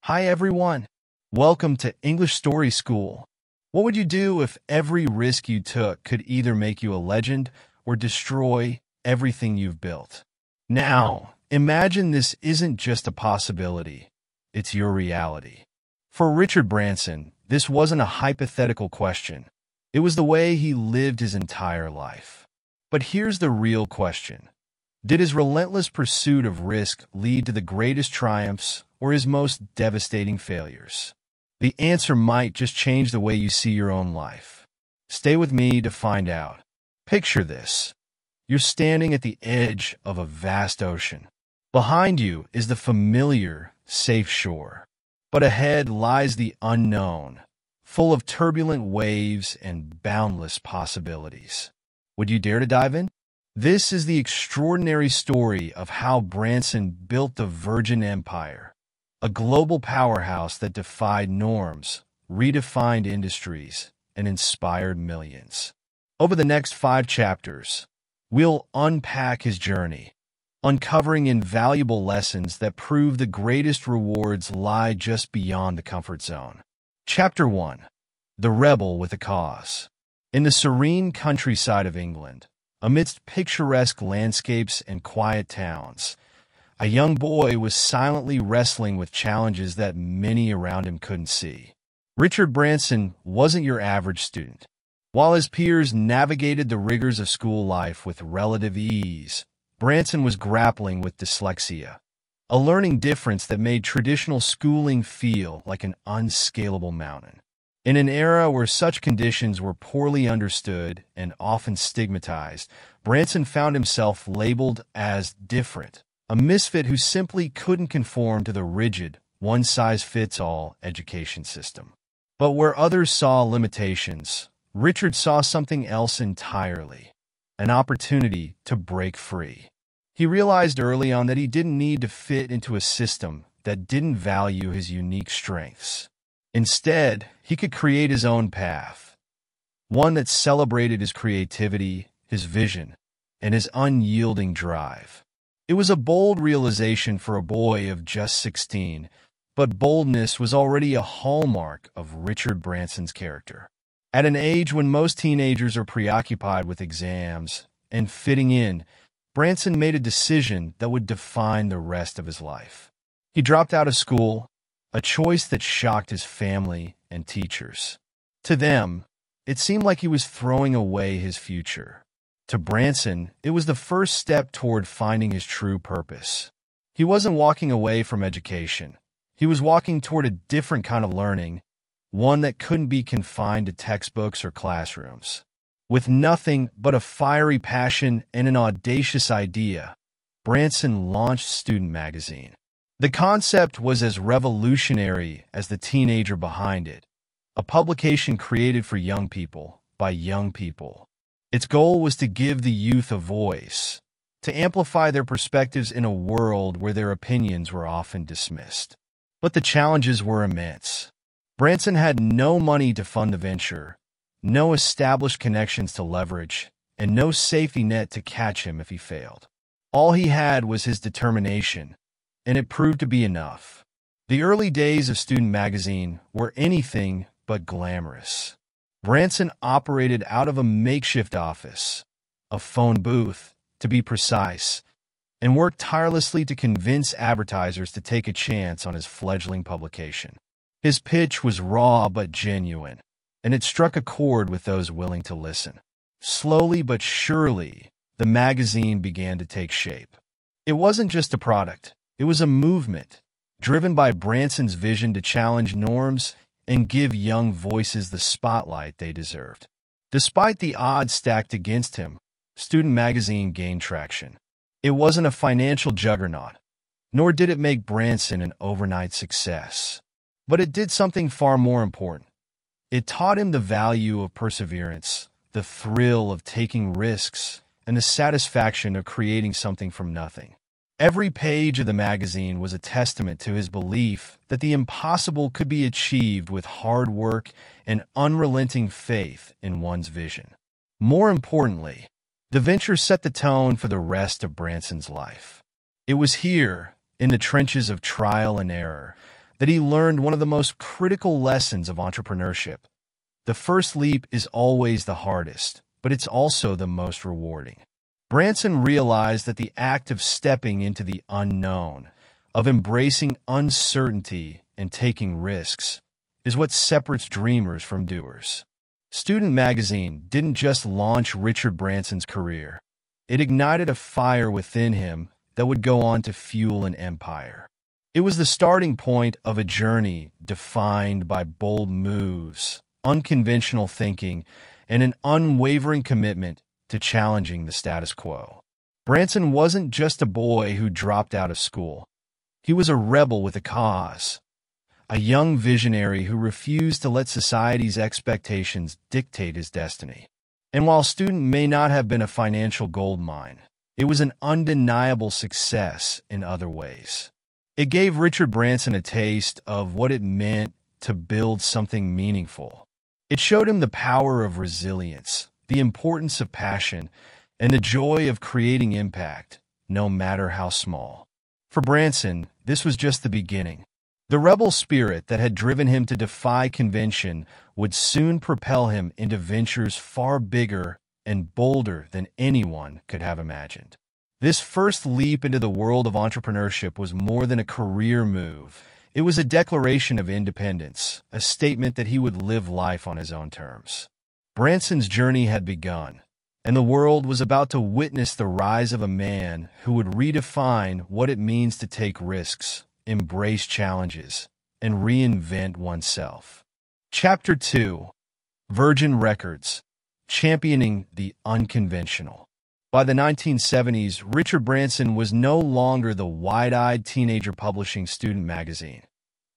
Hi everyone. Welcome to English Story School. What would you do if every risk you took could either make you a legend or destroy everything you've built? Now, imagine this isn't just a possibility, it's your reality. For Richard Branson, this wasn't a hypothetical question. It was the way he lived his entire life. But here's the real question. Did his relentless pursuit of risk lead to the greatest triumphs or his most devastating failures? The answer might just change the way you see your own life. Stay with me to find out. Picture this. You're standing at the edge of a vast ocean. Behind you is the familiar, safe shore. But ahead lies the unknown, full of turbulent waves and boundless possibilities. Would you dare to dive in? This is the extraordinary story of how Branson built the Virgin Empire, a global powerhouse that defied norms, redefined industries, and inspired millions. Over the next 5 chapters, we'll unpack his journey, uncovering invaluable lessons that prove the greatest rewards lie just beyond the comfort zone. Chapter 1. The Rebel with a Cause. In the serene countryside of England, amidst picturesque landscapes and quiet towns, a young boy was silently wrestling with challenges that many around him couldn't see. Richard Branson wasn't your average student. While his peers navigated the rigors of school life with relative ease, Branson was grappling with dyslexia, a learning difference that made traditional schooling feel like an unscalable mountain. In an era where such conditions were poorly understood and often stigmatized, Branson found himself labeled as different, a misfit who simply couldn't conform to the rigid, one-size-fits-all education system. But where others saw limitations, Richard saw something else entirely, an opportunity to break free. He realized early on that he didn't need to fit into a system that didn't value his unique strengths. Instead, he could create his own path, one that celebrated his creativity, his vision, and his unyielding drive. It was a bold realization for a boy of just 16, but boldness was already a hallmark of Richard Branson's character. At an age when most teenagers are preoccupied with exams and fitting in, Branson made a decision that would define the rest of his life. He dropped out of school, a choice that shocked his family and teachers. To them, it seemed like he was throwing away his future. To Branson, it was the first step toward finding his true purpose. He wasn't walking away from education. He was walking toward a different kind of learning, one that couldn't be confined to textbooks or classrooms. With nothing but a fiery passion and an audacious idea, Branson launched Student Magazine. The concept was as revolutionary as the teenager behind it, a publication created for young people, by young people. Its goal was to give the youth a voice, to amplify their perspectives in a world where their opinions were often dismissed. But the challenges were immense. Branson had no money to fund the venture, no established connections to leverage, and no safety net to catch him if he failed. All he had was his determination, and it proved to be enough. The early days of Student Magazine were anything but glamorous. Branson operated out of a makeshift office, a phone booth, to be precise, and worked tirelessly to convince advertisers to take a chance on his fledgling publication. His pitch was raw but genuine, and it struck a chord with those willing to listen. Slowly but surely, the magazine began to take shape. It wasn't just a product. It was a movement, driven by Branson's vision to challenge norms and give young voices the spotlight they deserved. Despite the odds stacked against him, Student Magazine gained traction. It wasn't a financial juggernaut, nor did it make Branson an overnight success. But it did something far more important. It taught him the value of perseverance, the thrill of taking risks, and the satisfaction of creating something from nothing. Every page of the magazine was a testament to his belief that the impossible could be achieved with hard work and unrelenting faith in one's vision. More importantly, the venture set the tone for the rest of Branson's life. It was here, in the trenches of trial and error, that he learned one of the most critical lessons of entrepreneurship. The first leap is always the hardest, but it's also the most rewarding. Branson realized that the act of stepping into the unknown, of embracing uncertainty and taking risks, is what separates dreamers from doers. Student Magazine didn't just launch Richard Branson's career. It ignited a fire within him that would go on to fuel an empire. It was the starting point of a journey defined by bold moves, unconventional thinking, and an unwavering commitment to challenging the status quo. Branson wasn't just a boy who dropped out of school. He was a rebel with a cause, a young visionary who refused to let society's expectations dictate his destiny. And while student may not have been a financial goldmine, it was an undeniable success in other ways. It gave Richard Branson a taste of what it meant to build something meaningful. It showed him the power of resilience, the importance of passion, and the joy of creating impact, no matter how small. For Branson, this was just the beginning. The rebel spirit that had driven him to defy convention would soon propel him into ventures far bigger and bolder than anyone could have imagined. This first leap into the world of entrepreneurship was more than a career move. It was a declaration of independence, a statement that he would live life on his own terms. Branson's journey had begun, and the world was about to witness the rise of a man who would redefine what it means to take risks, embrace challenges, and reinvent oneself. Chapter 2: Virgin Records, Championing the Unconventional. By the 1970s, Richard Branson was no longer the wide-eyed teenager publishing Student Magazine.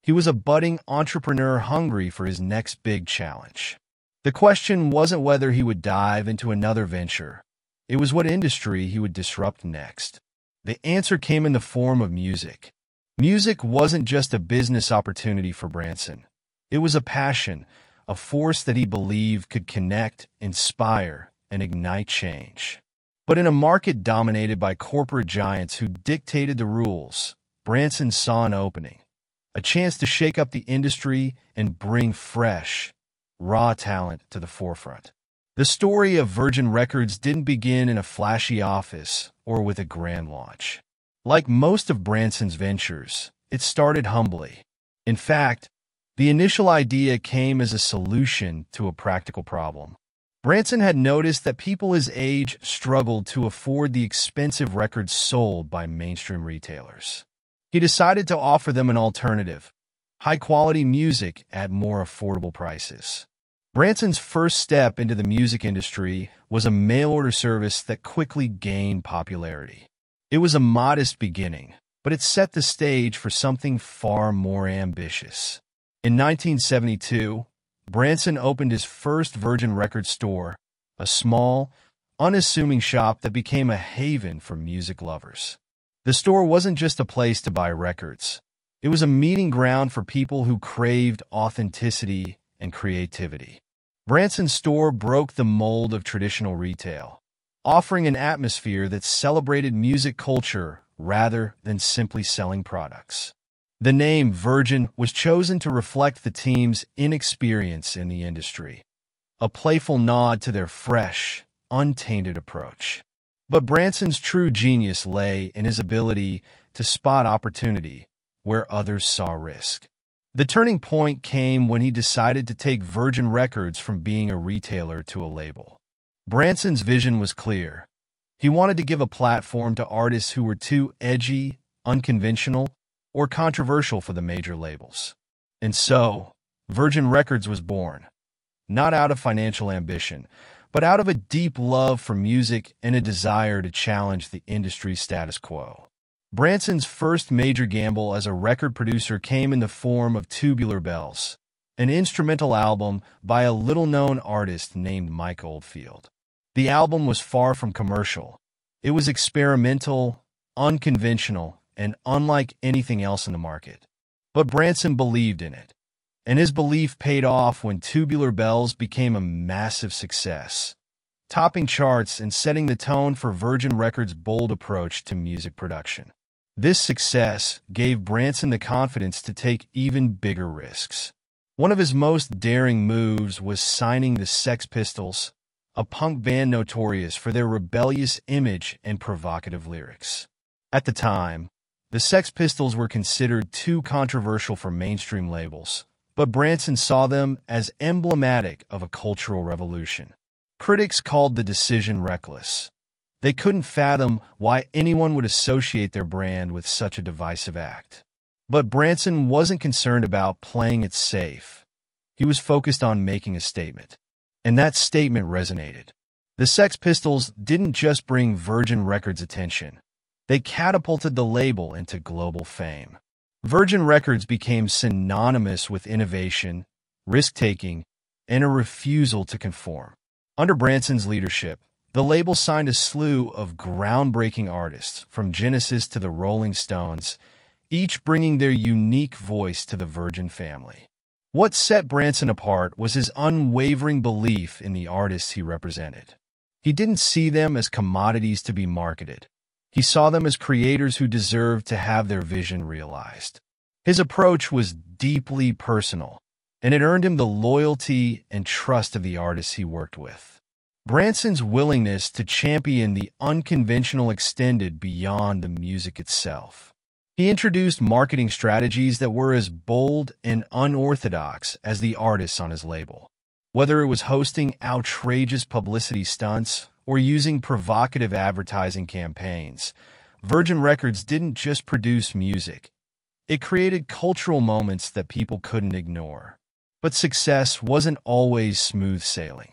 He was a budding entrepreneur hungry for his next big challenge. The question wasn't whether he would dive into another venture. It was what industry he would disrupt next. The answer came in the form of music. Music wasn't just a business opportunity for Branson. It was a passion, a force that he believed could connect, inspire, and ignite change. But in a market dominated by corporate giants who dictated the rules, Branson saw an opening, a chance to shake up the industry and bring fresh, raw talent to the forefront. The story of Virgin Records didn't begin in a flashy office or with a grand launch. Like most of Branson's ventures, it started humbly. In fact, the initial idea came as a solution to a practical problem. Branson had noticed that people his age struggled to afford the expensive records sold by mainstream retailers. He decided to offer them an alternative, high-quality music at more affordable prices. Branson's first step into the music industry was a mail-order service that quickly gained popularity. It was a modest beginning, but it set the stage for something far more ambitious. In 1972, Branson opened his first Virgin Records store, a small, unassuming shop that became a haven for music lovers. The store wasn't just a place to buy records. It was a meeting ground for people who craved authenticity and creativity. Branson's store broke the mold of traditional retail, offering an atmosphere that celebrated music culture rather than simply selling products. The name Virgin was chosen to reflect the team's inexperience in the industry, a playful nod to their fresh, untainted approach. But Branson's true genius lay in his ability to spot opportunity where others saw risk. The turning point came when he decided to take Virgin Records from being a retailer to a label. Branson's vision was clear. He wanted to give a platform to artists who were too edgy, unconventional, or controversial for the major labels. And so, Virgin Records was born, not out of financial ambition, but out of a deep love for music and a desire to challenge the industry's status quo. Branson's first major gamble as a record producer came in the form of Tubular Bells, an instrumental album by a little-known artist named Mike Oldfield. The album was far from commercial. It was experimental, unconventional, and unlike anything else in the market. But Branson believed in it, and his belief paid off when Tubular Bells became a massive success, topping charts and setting the tone for Virgin Records' bold approach to music production. This success gave Branson the confidence to take even bigger risks. One of his most daring moves was signing the Sex Pistols, a punk band notorious for their rebellious image and provocative lyrics. At the time, the Sex Pistols were considered too controversial for mainstream labels, but Branson saw them as emblematic of a cultural revolution. Critics called the decision reckless. They couldn't fathom why anyone would associate their brand with such a divisive act. But Branson wasn't concerned about playing it safe. He was focused on making a statement. And that statement resonated. The Sex Pistols didn't just bring Virgin Records attention. They catapulted the label into global fame. Virgin Records became synonymous with innovation, risk-taking, and a refusal to conform. Under Branson's leadership, the label signed a slew of groundbreaking artists, from Genesis to the Rolling Stones, each bringing their unique voice to the Virgin family. What set Branson apart was his unwavering belief in the artists he represented. He didn't see them as commodities to be marketed. He saw them as creators who deserved to have their vision realized. His approach was deeply personal, and it earned him the loyalty and trust of the artists he worked with. Branson's willingness to champion the unconventional extended beyond the music itself. He introduced marketing strategies that were as bold and unorthodox as the artists on his label. Whether it was hosting outrageous publicity stunts or using provocative advertising campaigns, Virgin Records didn't just produce music. It created cultural moments that people couldn't ignore. But success wasn't always smooth sailing.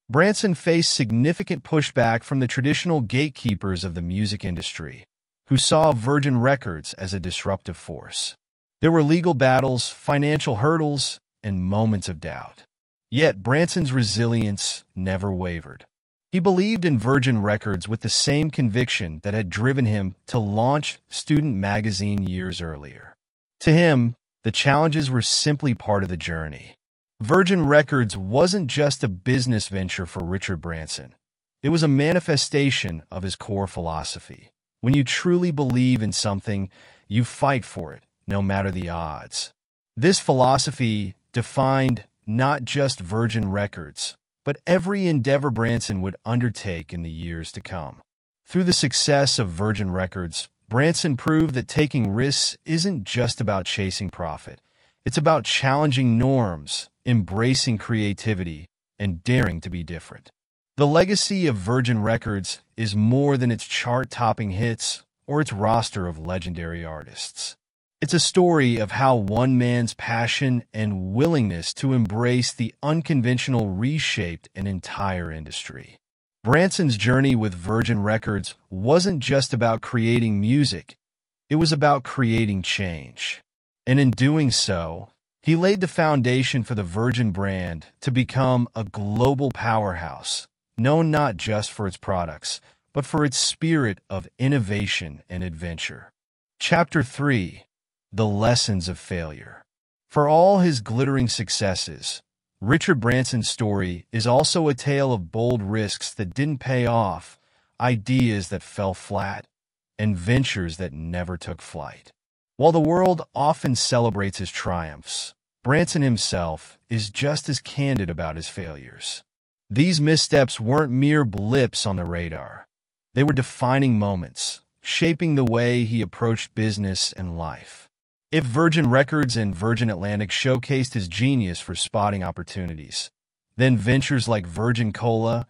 Branson faced significant pushback from the traditional gatekeepers of the music industry, who saw Virgin Records as a disruptive force. There were legal battles, financial hurdles, and moments of doubt. Yet Branson's resilience never wavered. He believed in Virgin Records with the same conviction that had driven him to launch Student Magazine years earlier. To him, the challenges were simply part of the journey. Virgin Records wasn't just a business venture for Richard Branson. It was a manifestation of his core philosophy. When you truly believe in something, you fight for it, no matter the odds. This philosophy defined not just Virgin Records, but every endeavor Branson would undertake in the years to come. Through the success of Virgin Records, Branson proved that taking risks isn't just about chasing profit. It's about challenging norms, embracing creativity, and daring to be different. The legacy of Virgin Records is more than its chart-topping hits or its roster of legendary artists. It's a story of how one man's passion and willingness to embrace the unconventional reshaped an entire industry. Branson's journey with Virgin Records wasn't just about creating music, it was about creating change. And in doing so, he laid the foundation for the Virgin brand to become a global powerhouse, known not just for its products, but for its spirit of innovation and adventure. Chapter 3: The Lessons of Failure. For all his glittering successes, Richard Branson's story is also a tale of bold risks that didn't pay off, ideas that fell flat, and ventures that never took flight. While the world often celebrates his triumphs, Branson himself is just as candid about his failures. These missteps weren't mere blips on the radar. They were defining moments, shaping the way he approached business and life. If Virgin Records and Virgin Atlantic showcased his genius for spotting opportunities, then ventures like Virgin Cola,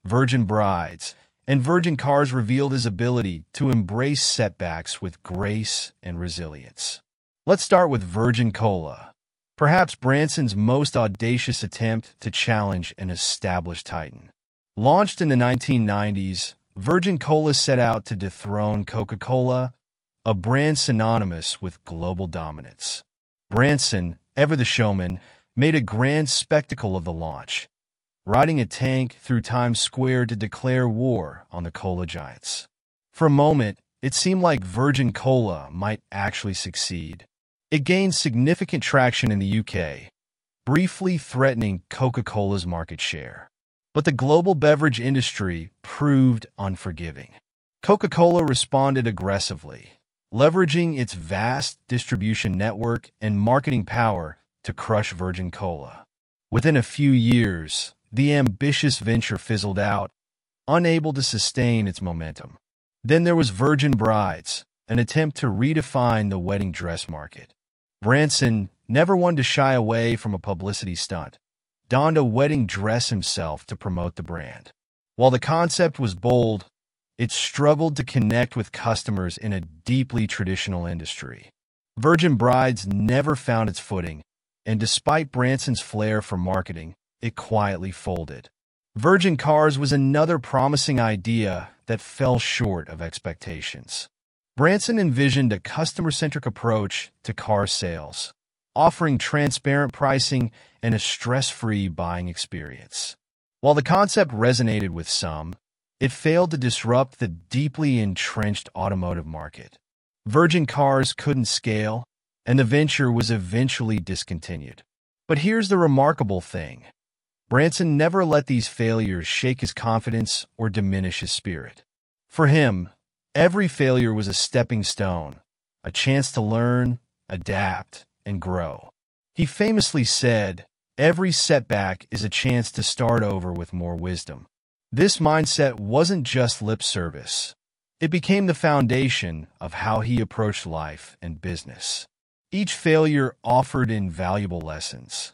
Virgin Brides, and Virgin Cars revealed his ability to embrace setbacks with grace and resilience. Let's start with Virgin Cola, perhaps Branson's most audacious attempt to challenge an established titan. Launched in the 1990s, Virgin Cola set out to dethrone Coca-Cola, a brand synonymous with global dominance. Branson, ever the showman, made a grand spectacle of the launch, riding a tank through Times Square to declare war on the cola giants. For a moment, it seemed like Virgin Cola might actually succeed. It gained significant traction in the UK, briefly threatening Coca-Cola's market share. But the global beverage industry proved unforgiving. Coca-Cola responded aggressively, leveraging its vast distribution network and marketing power to crush Virgin Cola. Within a few years, the ambitious venture fizzled out, unable to sustain its momentum. Then there was Virgin Brides, an attempt to redefine the wedding dress market. Branson, never one to shy away from a publicity stunt, donned a wedding dress himself to promote the brand. While the concept was bold, it struggled to connect with customers in a deeply traditional industry. Virgin Brides never found its footing, and despite Branson's flair for marketing, it quietly folded. Virgin Cars was another promising idea that fell short of expectations. Branson envisioned a customer-centric approach to car sales, offering transparent pricing and a stress-free buying experience. While the concept resonated with some, it failed to disrupt the deeply entrenched automotive market. Virgin Cars couldn't scale, and the venture was eventually discontinued. But here's the remarkable thing. Branson never let these failures shake his confidence or diminish his spirit. For him, every failure was a stepping stone, a chance to learn, adapt, and grow. He famously said, "Every setback is a chance to start over with more wisdom." This mindset wasn't just lip service. It became the foundation of how he approached life and business. Each failure offered invaluable lessons.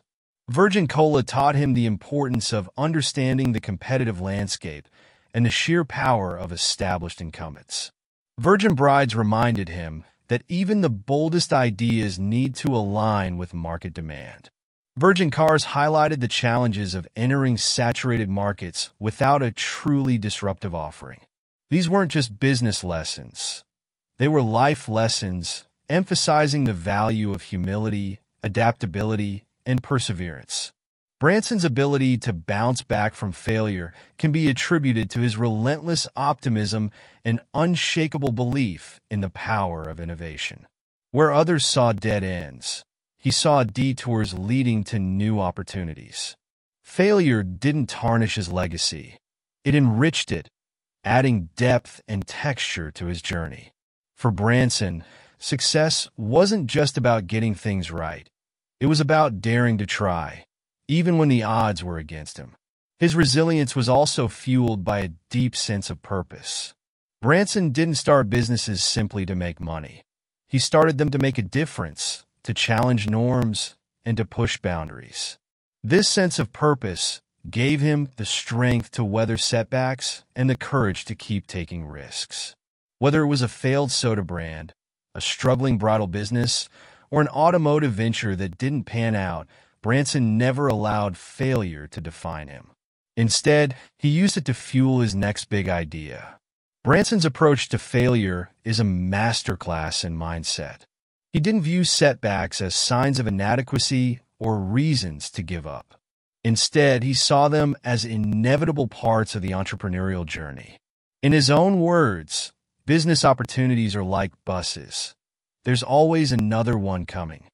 Virgin Cola taught him the importance of understanding the competitive landscape and the sheer power of established incumbents. Virgin Brides reminded him that even the boldest ideas need to align with market demand. Virgin Cars highlighted the challenges of entering saturated markets without a truly disruptive offering. These weren't just business lessons. They were life lessons, emphasizing the value of humility, adaptability, and perseverance. Branson's ability to bounce back from failure can be attributed to his relentless optimism and unshakable belief in the power of innovation. Where others saw dead ends, he saw detours leading to new opportunities. Failure didn't tarnish his legacy. It enriched it, adding depth and texture to his journey. For Branson, success wasn't just about getting things right. It was about daring to try, even when the odds were against him. His resilience was also fueled by a deep sense of purpose. Branson didn't start businesses simply to make money. He started them to make a difference, to challenge norms, and to push boundaries. This sense of purpose gave him the strength to weather setbacks and the courage to keep taking risks. Whether it was a failed soda brand, a struggling bridal business, or an automotive venture that didn't pan out, Branson never allowed failure to define him. Instead, he used it to fuel his next big idea. Branson's approach to failure is a masterclass in mindset. He didn't view setbacks as signs of inadequacy or reasons to give up. Instead, he saw them as inevitable parts of the entrepreneurial journey. In his own words, business opportunities are like buses. There's always another one coming.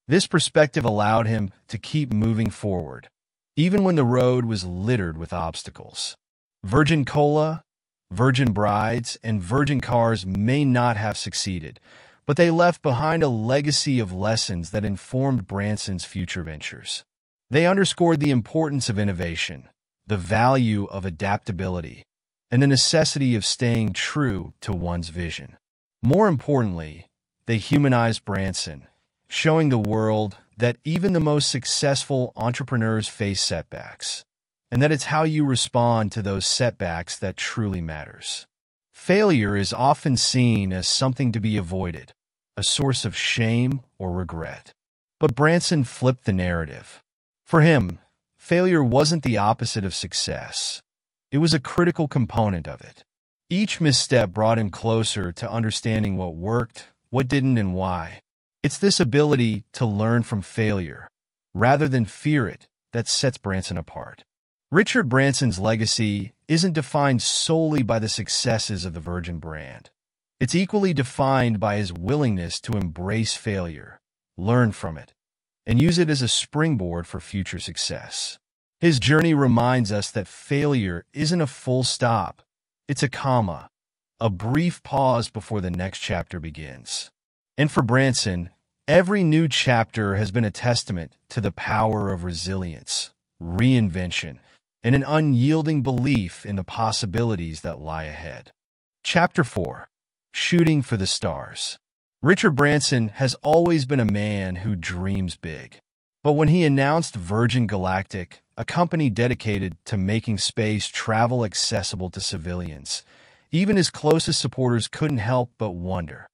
This perspective allowed him to keep moving forward, even when the road was littered with obstacles. Virgin Cola, Virgin Brides, and Virgin Cars may not have succeeded, but they left behind a legacy of lessons that informed Branson's future ventures. They underscored the importance of innovation, the value of adaptability, and the necessity of staying true to one's vision. More importantly, they humanized Branson, showing the world that even the most successful entrepreneurs face setbacks, and that it's how you respond to those setbacks that truly matters. Failure is often seen as something to be avoided, a source of shame or regret. But Branson flipped the narrative. For him, failure wasn't the opposite of success. It was a critical component of it. Each misstep brought him closer to understanding what worked, what didn't, and why. It's this ability to learn from failure, rather than fear it, that sets Branson apart. Richard Branson's legacy isn't defined solely by the successes of the Virgin brand. It's equally defined by his willingness to embrace failure, learn from it, and use it as a springboard for future success. His journey reminds us that failure isn't a full stop, it's a comma, a brief pause before the next chapter begins. And for Branson, every new chapter has been a testament to the power of resilience, reinvention, and an unyielding belief in the possibilities that lie ahead. Chapter 4. Shooting for the Stars. Richard Branson has always been a man who dreams big. But when he announced Virgin Galactic, a company dedicated to making space travel accessible to civilians, even his closest supporters couldn't help but wonder.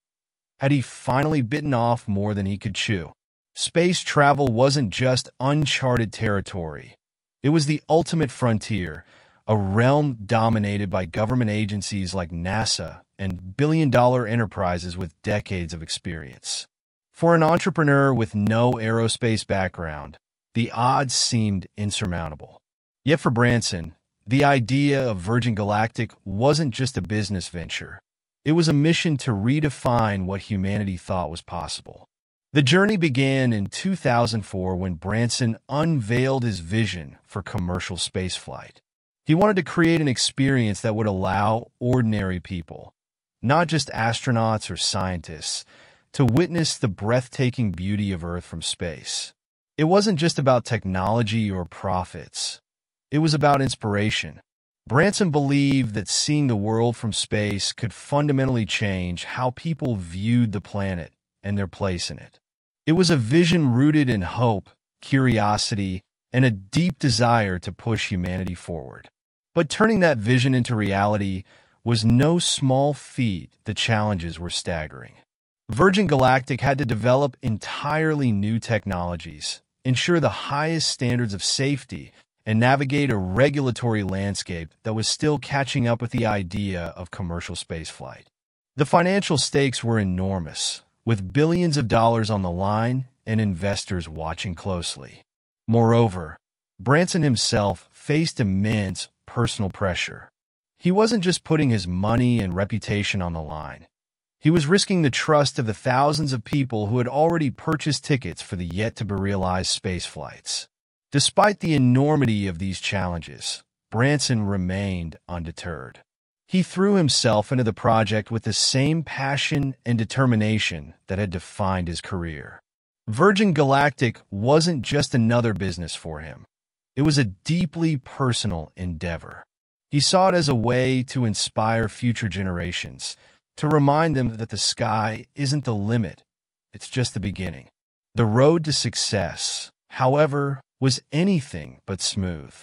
Had he finally bitten off more than he could chew? Space travel wasn't just uncharted territory. It was the ultimate frontier, a realm dominated by government agencies like NASA and billion-dollar enterprises with decades of experience. For an entrepreneur with no aerospace background, the odds seemed insurmountable. Yet for Branson, the idea of Virgin Galactic wasn't just a business venture. It was a mission to redefine what humanity thought was possible. The journey began in 2004 when Branson unveiled his vision for commercial spaceflight. He wanted to create an experience that would allow ordinary people, not just astronauts or scientists, to witness the breathtaking beauty of Earth from space. It wasn't just about technology or profits. It was about inspiration. Branson believed that seeing the world from space could fundamentally change how people viewed the planet and their place in it. It was a vision rooted in hope, curiosity, and a deep desire to push humanity forward. But turning that vision into reality was no small feat. The challenges were staggering. Virgin Galactic had to develop entirely new technologies, ensure the highest standards of safety, and navigate a regulatory landscape that was still catching up with the idea of commercial spaceflight. The financial stakes were enormous, with billions of dollars on the line and investors watching closely. Moreover, Branson himself faced immense personal pressure. He wasn't just putting his money and reputation on the line. He was risking the trust of the thousands of people who had already purchased tickets for the yet-to-be-realized space flights. Despite the enormity of these challenges, Branson remained undeterred. He threw himself into the project with the same passion and determination that had defined his career. Virgin Galactic wasn't just another business for him. It was a deeply personal endeavor. He saw it as a way to inspire future generations, to remind them that the sky isn't the limit, it's just the beginning. The road to success, however, was anything but smooth.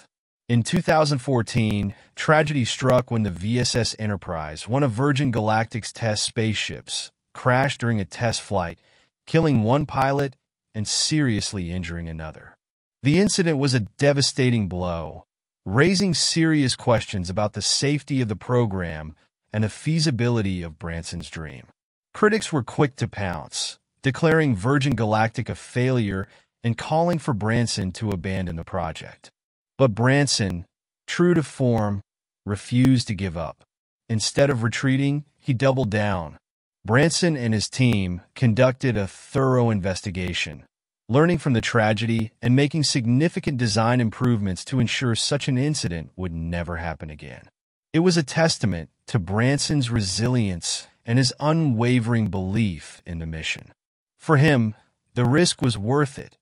In 2014, tragedy struck when the VSS Enterprise, one of Virgin Galactic's test spaceships, crashed during a test flight, killing one pilot and seriously injuring another. The incident was a devastating blow, raising serious questions about the safety of the program and the feasibility of Branson's dream. Critics were quick to pounce, declaring Virgin Galactic a failure and calling for Branson to abandon the project. But Branson, true to form, refused to give up. Instead of retreating, he doubled down. Branson and his team conducted a thorough investigation, learning from the tragedy and making significant design improvements to ensure such an incident would never happen again. It was a testament to Branson's resilience and his unwavering belief in the mission. For him, the risk was worth it,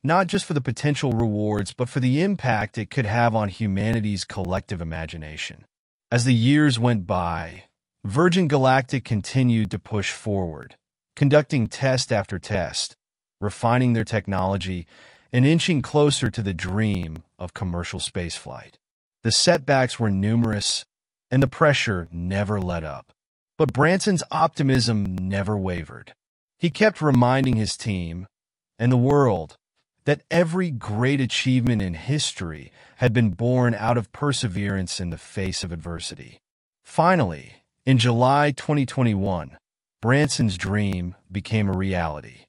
not just for the potential rewards, but for the impact it could have on humanity's collective imagination. As the years went by, Virgin Galactic continued to push forward, conducting test after test, refining their technology, and inching closer to the dream of commercial spaceflight. The setbacks were numerous, and the pressure never let up. But Branson's optimism never wavered. He kept reminding his team and the world that every great achievement in history had been born out of perseverance in the face of adversity. Finally, in July 2021, Branson's dream became a reality.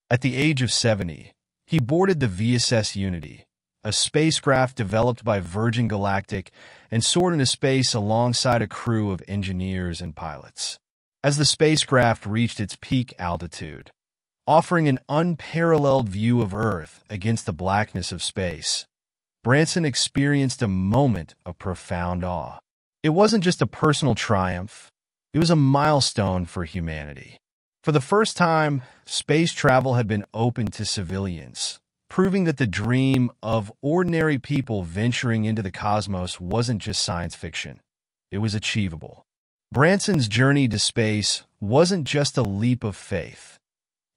At the age of 70, he boarded the VSS Unity, a spacecraft developed by Virgin Galactic and soared into space alongside a crew of engineers and pilots. As the spacecraft reached its peak altitude, offering an unparalleled view of Earth against the blackness of space, Branson experienced a moment of profound awe. It wasn't just a personal triumph, It was a milestone for humanity. For the first time, space travel had been open to civilians, proving that the dream of ordinary people venturing into the cosmos wasn't just science fiction. It was achievable. Branson's journey to space wasn't just a leap of faith.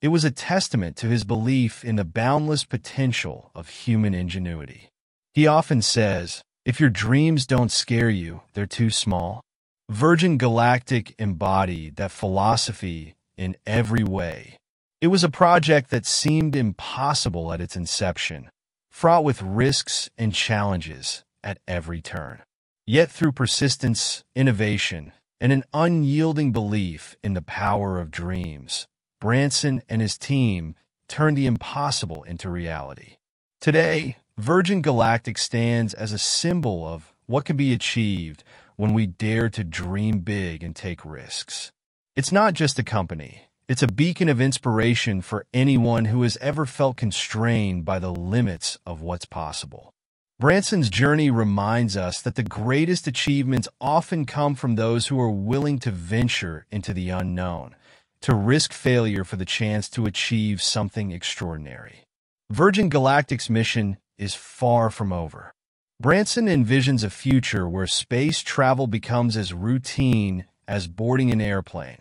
It was a testament to his belief in the boundless potential of human ingenuity. He often says, "If your dreams don't scare you, they're too small." Virgin Galactic embodied that philosophy in every way. It was a project that seemed impossible at its inception, fraught with risks and challenges at every turn. Yet through persistence, innovation, and an unyielding belief in the power of dreams, Branson and his team turned the impossible into reality. Today, Virgin Galactic stands as a symbol of what can be achieved when we dare to dream big and take risks. It's not just a company. It's a beacon of inspiration for anyone who has ever felt constrained by the limits of what's possible. Branson's journey reminds us that the greatest achievements often come from those who are willing to venture into the unknown, to risk failure for the chance to achieve something extraordinary. Virgin Galactic's mission is far from over. Branson envisions a future where space travel becomes as routine as boarding an airplane,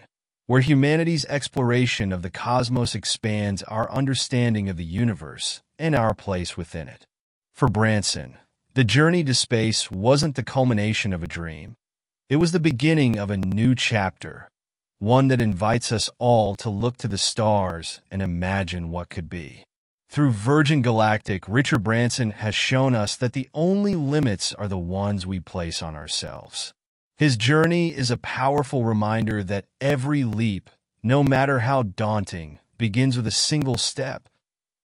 where humanity's exploration of the cosmos expands our understanding of the universe and our place within it. For Branson, the journey to space wasn't the culmination of a dream. It was the beginning of a new chapter, one that invites us all to look to the stars and imagine what could be. Through Virgin Galactic, Richard Branson has shown us that the only limits are the ones we place on ourselves. His journey is a powerful reminder that every leap, no matter how daunting, begins with a single step,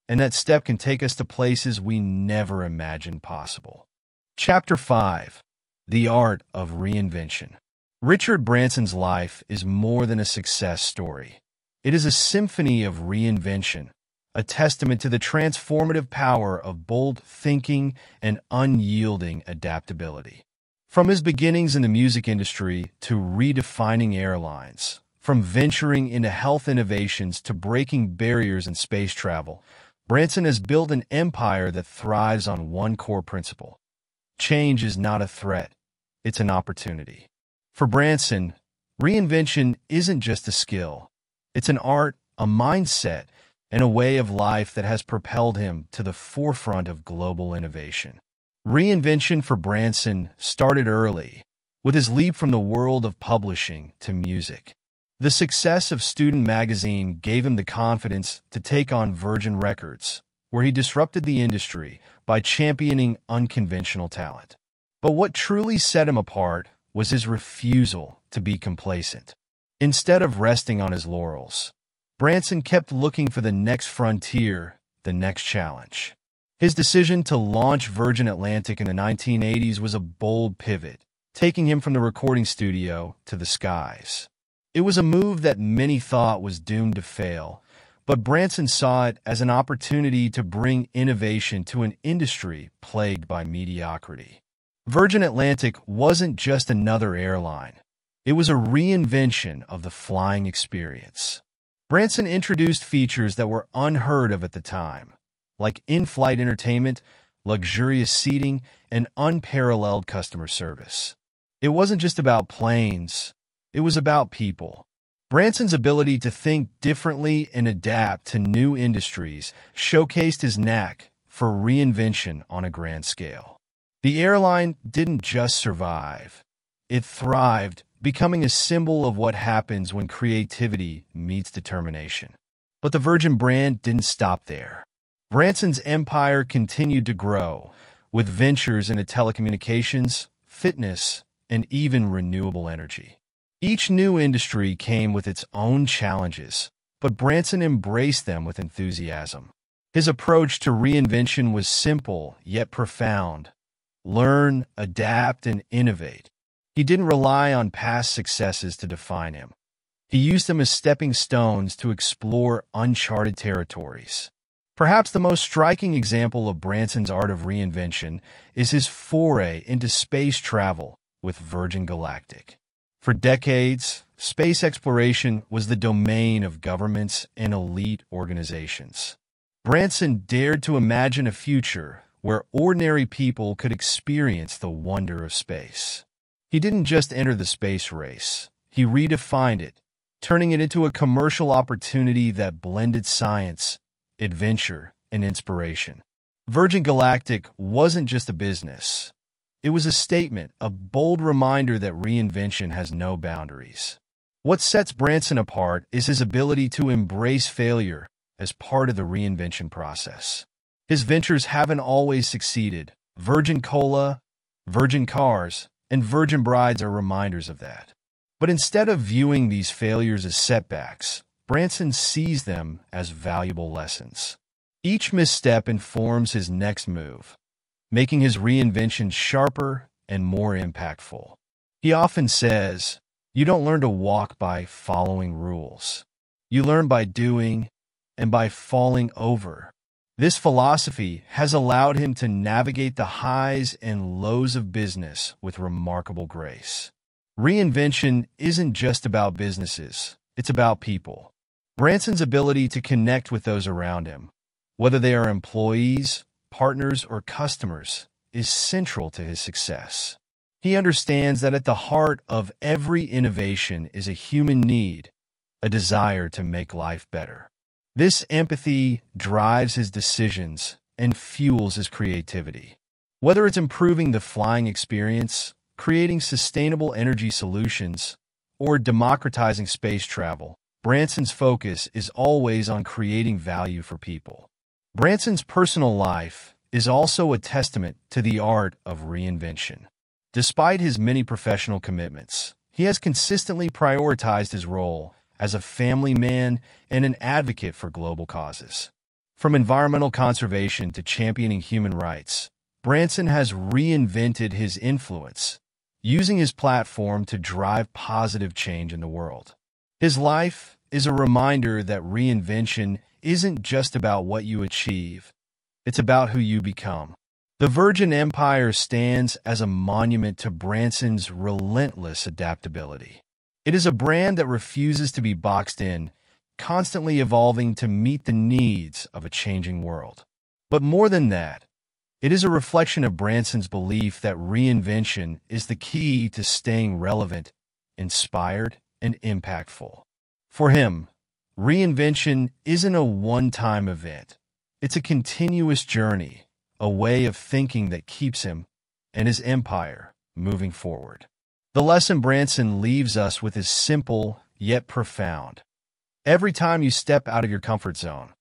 and that step can take us to places we never imagined possible. Chapter 5: The Art of Reinvention. Richard Branson's life is more than a success story. It is a symphony of reinvention, a testament to the transformative power of bold thinking and unyielding adaptability. From his beginnings in the music industry to redefining airlines, from venturing into health innovations to breaking barriers in space travel, Branson has built an empire that thrives on one core principle: change is not a threat, it's an opportunity. For Branson, reinvention isn't just a skill. It's an art, a mindset, and a way of life that has propelled him to the forefront of global innovation. Reinvention for Branson started early, with his leap from the world of publishing to music. The success of Student Magazine gave him the confidence to take on Virgin Records, where he disrupted the industry by championing unconventional talent. But what truly set him apart was his refusal to be complacent. Instead of resting on his laurels, Branson kept looking for the next frontier, the next challenge. His decision to launch Virgin Atlantic in the 1980s was a bold pivot, taking him from the recording studio to the skies. It was a move that many thought was doomed to fail, but Branson saw it as an opportunity to bring innovation to an industry plagued by mediocrity. Virgin Atlantic wasn't just another airline. It was a reinvention of the flying experience. Branson introduced features that were unheard of at the time, like in-flight entertainment, luxurious seating, and unparalleled customer service. It wasn't just about planes, it was about people. Branson's ability to think differently and adapt to new industries showcased his knack for reinvention on a grand scale. The airline didn't just survive, it thrived, becoming a symbol of what happens when creativity meets determination. But the Virgin brand didn't stop there. Branson's empire continued to grow, with ventures into telecommunications, fitness, and even renewable energy. Each new industry came with its own challenges, but Branson embraced them with enthusiasm. His approach to reinvention was simple yet profound: learn, adapt, and innovate. He didn't rely on past successes to define him. He used them as stepping stones to explore uncharted territories. Perhaps the most striking example of Branson's art of reinvention is his foray into space travel with Virgin Galactic. For decades, space exploration was the domain of governments and elite organizations. Branson dared to imagine a future where ordinary people could experience the wonder of space. He didn't just enter the space race. He redefined it, turning it into a commercial opportunity that blended science, adventure, and inspiration. Virgin Galactic wasn't just a business. It was a statement, a bold reminder that reinvention has no boundaries. What sets Branson apart is his ability to embrace failure as part of the reinvention process. His ventures haven't always succeeded. Virgin Cola, Virgin Cars, and Virgin Brides are reminders of that. But instead of viewing these failures as setbacks, Branson sees them as valuable lessons. Each misstep informs his next move, making his reinvention sharper and more impactful. He often says, "You don't learn to walk by following rules. You learn by doing and by falling over." This philosophy has allowed him to navigate the highs and lows of business with remarkable grace. Reinvention isn't just about businesses, it's about people. Branson's ability to connect with those around him, whether they are employees, partners, or customers, is central to his success. He understands that at the heart of every innovation is a human need, a desire to make life better. This empathy drives his decisions and fuels his creativity. Whether it's improving the flying experience, creating sustainable energy solutions, or democratizing space travel, Branson's focus is always on creating value for people. Branson's personal life is also a testament to the art of reinvention. Despite his many professional commitments, he has consistently prioritized his role as a family man and an advocate for global causes. From environmental conservation to championing human rights, Branson has reinvented his influence, using his platform to drive positive change in the world. His life is a reminder that reinvention isn't just about what you achieve, it's about who you become. The Virgin Empire stands as a monument to Branson's relentless adaptability. It is a brand that refuses to be boxed in, constantly evolving to meet the needs of a changing world. But more than that, it is a reflection of Branson's belief that reinvention is the key to staying relevant, inspired, and impactful. For him, reinvention isn't a one-time event. It's a continuous journey, a way of thinking that keeps him and his empire moving forward. The lesson Branson leaves us with is simple yet profound. Every time you step out of your comfort zone,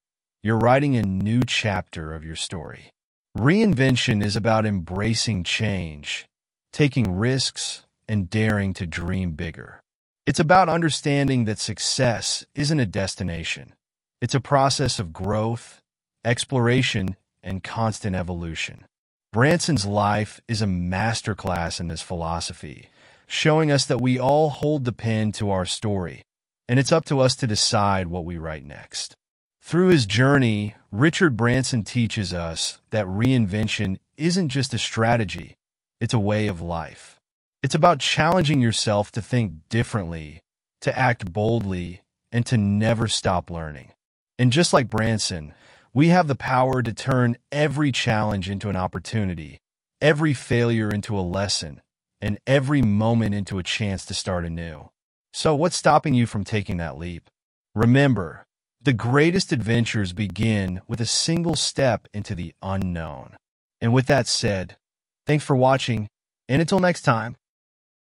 you're writing a new chapter of your story. Reinvention is about embracing change, taking risks, and daring to dream bigger. It's about understanding that success isn't a destination. It's a process of growth, exploration, and constant evolution. Branson's life is a masterclass in this philosophy, showing us that we all hold the pen to our story, and it's up to us to decide what we write next. Through his journey, Richard Branson teaches us that reinvention isn't just a strategy, it's a way of life. It's about challenging yourself to think differently, to act boldly, and to never stop learning. And just like Branson, we have the power to turn every challenge into an opportunity, every failure into a lesson, and every moment into a chance to start anew. So what's stopping you from taking that leap? Remember, the greatest adventures begin with a single step into the unknown. And with that said, thanks for watching, and until next time,